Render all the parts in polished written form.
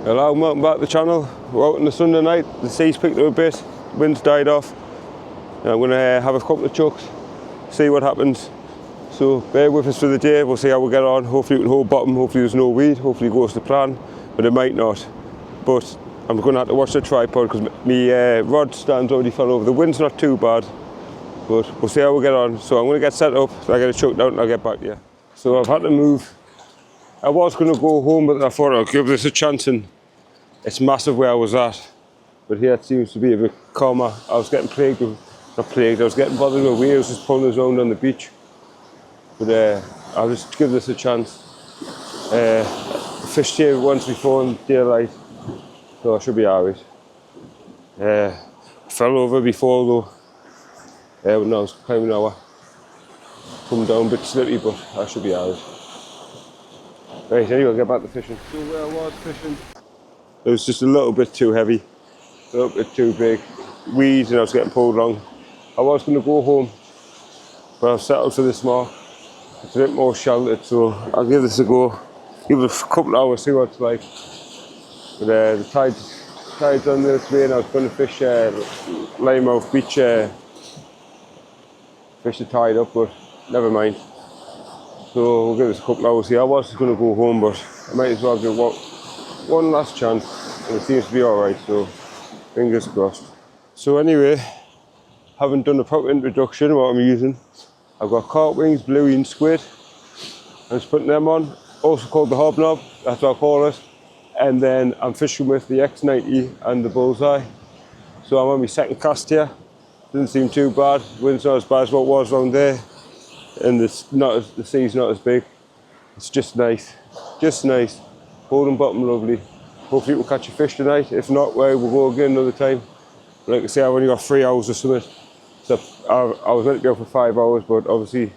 Hello, welcome back to the channel. We're out on the Sunday night, the sea's picked up a bit, wind's died off. And I'm going to have a couple of chucks, see what happens. So bear with us for the day, we'll see how we get on. Hopefully we can hold bottom, hopefully there's no weed, hopefully it goes to plan, but it might not. But I'm going to have to watch the tripod because my rod stand's already fell over. The wind's not too bad, but we'll see how we get on. So I'm going to get set up, so I get a chuck down and I'll get back to you. So I've had to move. I was going to go home, but I thought I'll give this a chance, and it's massive where I was at. But here it seems to be a bit calmer. I was getting I was getting bothered with waves just pulling us around on the beach. But I'll just give this a chance. I fished here once before in daylight, so I should be alright. I fell over before though, when I was climbing over. Come down a bit slippy, but I should be alright. Right, anyway, I'll get back to fishing. So where I was fishing, it was just a little bit too heavy, a little bit too big. Weeds and I was getting pulled along. I was going to go home, but I've settled for this mark. It's a bit more sheltered, so I'll give this a go. Give it a couple of hours, see what it's like. But the tide's on this way, and I was going to fish Linemouth Beach, fish the tide up, but never mind. So we'll give this a couple of hours here. I was just going to go home, but I might as well give one last chance, and it seems to be alright, so fingers crossed. So anyway, haven't done a proper introduction of what I'm using. I've got carp wings, bluey and squid. I'm just putting them on, also called the hobnob, that's what I call it. And then I'm fishing with the X90 and the bullseye. So I'm on my second cast here. Doesn't seem too bad, wind's not as bad as what it was around there. And the sea's not as big. It's just nice, holding bottom lovely. Hopefully we'll catch a fish tonight. If not, well, we'll go again another time. Like I say, I've only got 3 hours or something. So I was meant to be out for 5 hours, but obviously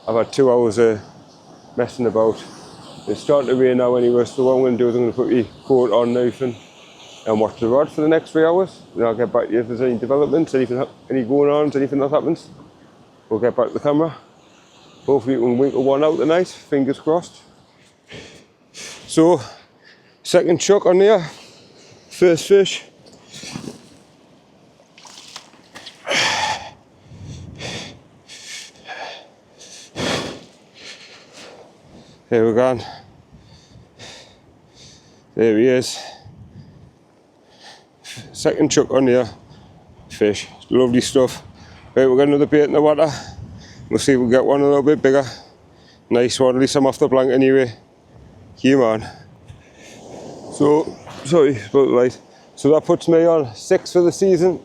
I've had 2 hours of messing about. It's starting to rain now anyway, so what I'm going to do is I'm going to put my coat on and everything and watch the rod for the next 3 hours. Then I'll get back to you if there's any developments, any going on, anything that happens. We'll get back to the camera. Hopefully we can winkle one out tonight, fingers crossed. So, second chuck on there, first fish. There we go. There he is. Second chuck on there, fish, lovely stuff. Right, we've got another bait in the water. We'll see if we get one a little bit bigger. Nice one, at least I'm off the blank anyway. Come on. So, sorry, about the light. So that puts me on 6 for the season.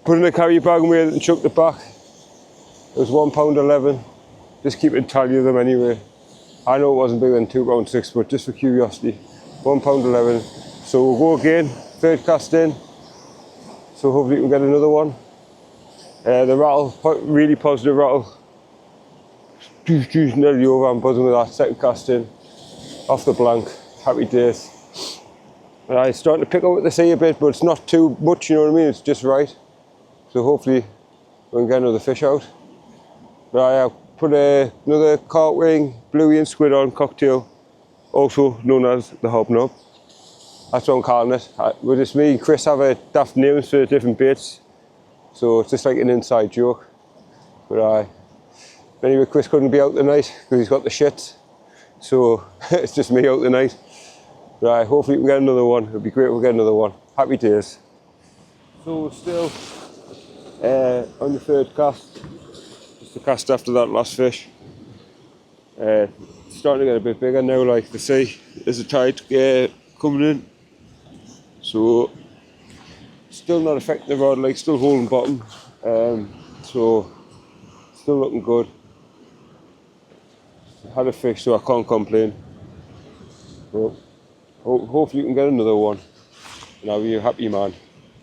Put in a carry bag and weighed it and chucked it back. It was £1.11. Just keeping tally of them anyway. I know it wasn't bigger than £2.6, but just for curiosity, £1.11. So we'll go again, third cast in. So hopefully we can get another one. The rattle, really positive rattle. Nearly over, I'm buzzing with that. Second cast in, off the blank, happy days. It's starting to pick up with the sea a bit, but it's not too much, you know what I mean? It's just right. So hopefully we can get another fish out. But I put another carp wing, bluey and squid on, cocktail, also known as the hobnob. That's what I'm calling it. With just me and Chris have a daft names for different baits. So it's just like an inside joke. But anyway, Chris couldn't be out tonight because he's got the shits. So it's just me out tonight. But hopefully we can get another one. It'd be great if we get another one. Happy days. So we're still on the third cast. Just the cast after that last fish. Starting to get a bit bigger now, like the sea. There's a tide coming in. So still not affecting the rod, like still holding bottom, so still looking good. Had a fish, so I can't complain. But hopefully you can get another one, and I'll be a happy man.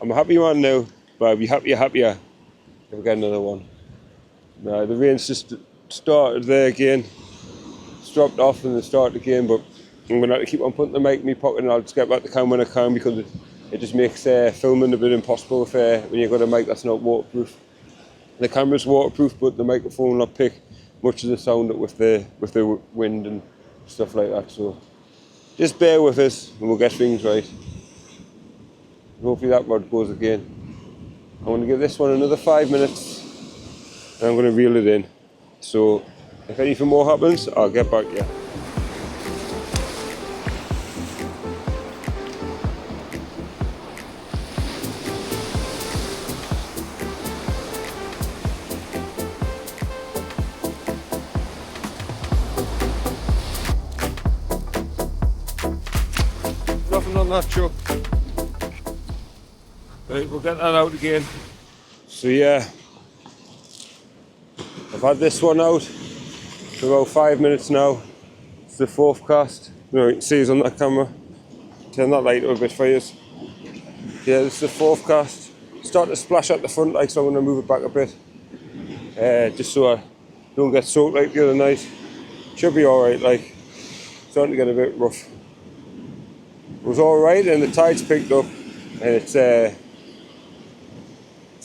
I'm a happy man now, but I'll be happier if I get another one. Now the rain's just started there again. It's dropped off and it started again, but I'm going to have to keep on putting the mic in my pocket, and I'll just get back the camera when I can, because it just makes filming a bit impossible when you've got a mic that's not waterproof. The camera's waterproof, but the microphone will not pick much of the sound with the wind and stuff like that. So just bear with us and we'll get things right. Hopefully that rod goes again. I'm going to give this one another 5 minutes and I'm going to reel it in. So if anything more happens, I'll get back to you. Nothing on that chuck. Right, we'll get that out again. So yeah, I've had this one out for about 5 minutes now. It's the 4th cast. You can see it's on that camera. Turn that light up a bit for you. Yeah, this is the 4th cast. Start to splash at the front, like, so I'm going to move it back a bit. Just so I don't get soaked like the other night. Should be alright, like, starting to get a bit rough. It was alright and the tide's picked up and it's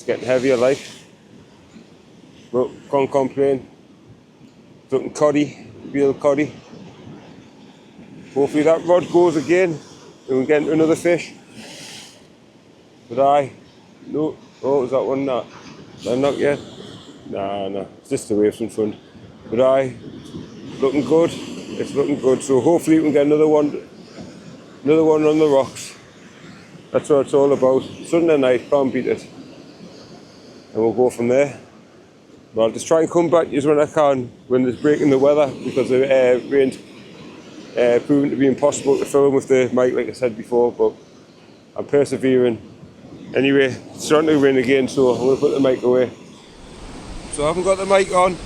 getting heavier, like, but can't complain. It's looking coddy, real coddy. Hopefully that rod goes again and we get into another fish. But no, oh, is that one not? Not yet? Nah, it's just the waves in front. But looking good, it's looking good. So hopefully we can get another one on the rocks. That's what it's all about. Sunday night, can't beat it. And we'll go from there. But I'll just try and come back to you when I can, when there's break in the weather, because the rain's proven to be impossible to film with the mic, like I said before, but I'm persevering. Anyway, it's starting to rain again, so I'm going to put the mic away. So I haven't got the mic on.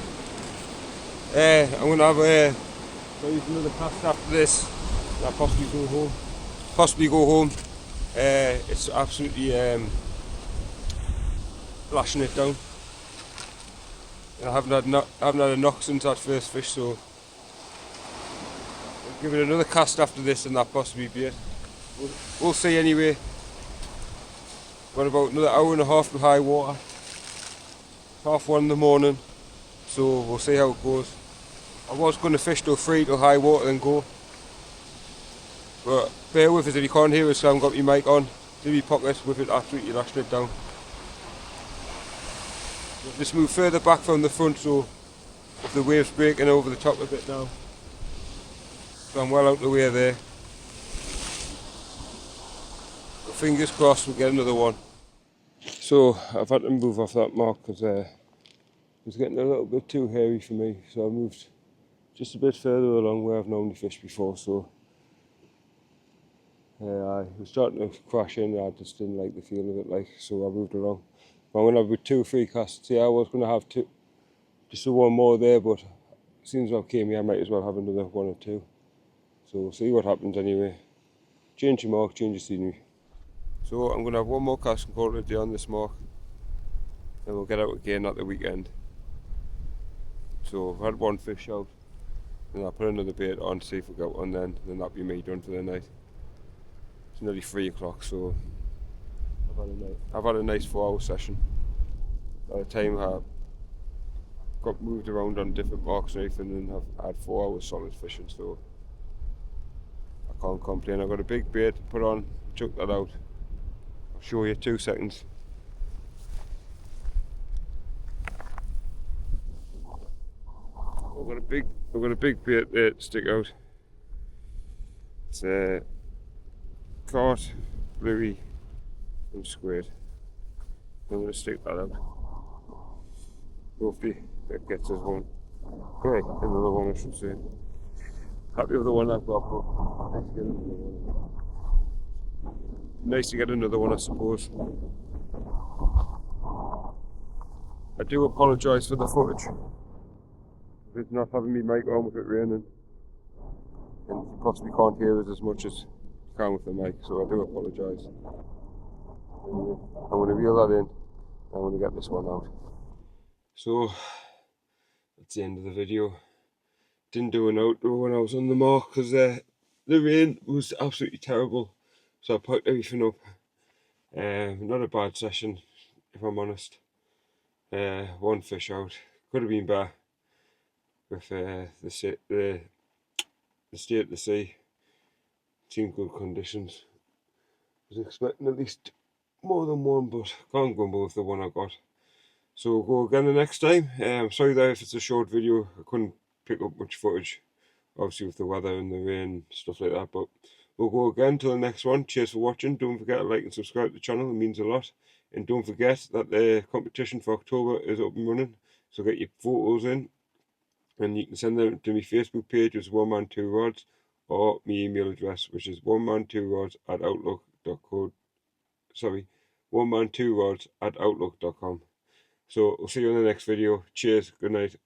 I'm going to have another cast after this. I'll possibly go home. It's absolutely lashing it down. And I haven't had a knock since that first fish, so I'll give it another cast after this and that possibly be it. We'll see anyway. Got about another hour and a half to high water. 1:30 in the morning, so we'll see how it goes. I was going to fish till 3 till high water then go. But bear with us if you can't hear us, so I haven't got my mic on. Do your pocket with it absolutely lashing it down. Just move further back from the front, so if the wave's breaking over the top a bit now. So I'm well out the way there. But fingers crossed we'll get another one. So I've had to move off that mark because it was getting a little bit too hairy for me. So I moved just a bit further along where I've normally fished before. So I was starting to crash in. I just didn't like the feel of it, like, so I moved along. I'm going to have with 2 or 3 casts. Yeah, I was going to have just one more there, but as soon as I came here, I might as well have another 1 or 2. So we'll see what happens anyway. Change your mark, change your scenery. So I'm going to have 1 more cast and call it a day on this mark. And we'll get out again at the weekend. So I've had 1 fish out. And I'll put another bait on, see if we get one then that'll be me done for the night. It's nearly 3 o'clock, so I've had a nice 4-hour session. By the time I got moved around on different marks and everything, and I've had 4 hours solid fishing, so I can't complain. I've got a big bait to put on, chuck that out. I'll show you 2 seconds. I've got a big bait there to stick out. It's a caught, bluey and squid. I'm going to stick that out. Hopefully that gets us one. Okay, another one I should say. Happy with the one I've got, but nice to get another one, I suppose. I do apologise for the footage. It's not having me mic on with it raining. And you possibly can't hear us as much as you can with the mic, so I do apologise. Anyway, I'm going to reel that in. I'm going to get this one out. So that's the end of the video. Didn't do an outro when I was on the mark because the rain was absolutely terrible. So I packed everything up. Not a bad session, if I'm honest. 1 fish out. Could have been better with the state of the sea. seemed good conditions. I was expecting at least more than one, but can't grumble with the one I got. So we'll go again the next time. Sorry there if it's a short video, I couldn't pick up much footage, obviously with the weather and the rain, stuff like that, but we'll go again till the next one. Cheers for watching. Don't forget to like and subscribe to the channel, it means a lot. And don't forget that the competition for October is up and running, so get your photos in, and you can send them to my Facebook page, which is One Man Two Rods, or my email address, which is oneman2rods@outlook.co. Sorry, oneman2rods@outlook.com. So we'll see you in the next video. Cheers, good night.